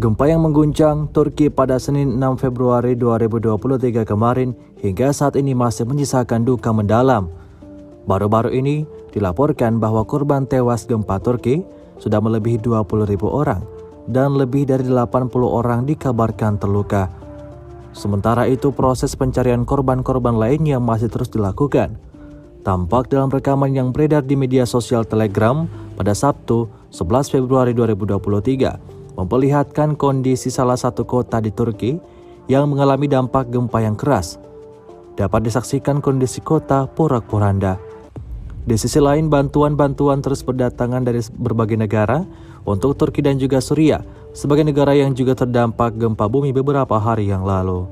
Gempa yang mengguncang Turki pada Senin 6 Februari 2023 kemarin hingga saat ini masih menyisakan duka mendalam. Baru-baru ini dilaporkan bahwa korban tewas gempa Turki sudah melebihi 20.000 orang dan lebih dari 80 orang dikabarkan terluka. Sementara itu proses pencarian korban-korban lainnya masih terus dilakukan. Tampak dalam rekaman yang beredar di media sosial Telegram pada Sabtu 11 Februari 2023 memperlihatkan kondisi salah satu kota di Turki yang mengalami dampak gempa yang keras. Dapat disaksikan kondisi kota porak-poranda. Di sisi lain, bantuan-bantuan terus berdatangan dari berbagai negara untuk Turki dan juga Suriah sebagai negara yang juga terdampak gempa bumi beberapa hari yang lalu.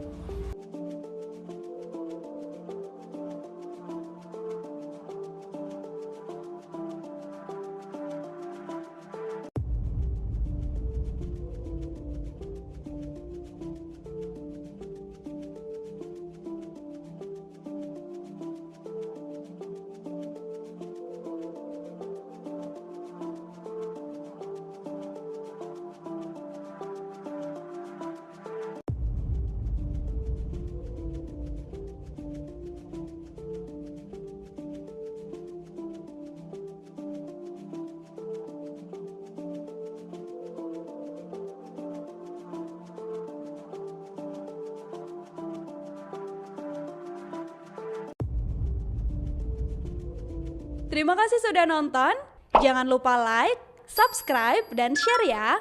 Terima kasih sudah nonton. Jangan lupa like, subscribe, dan share ya.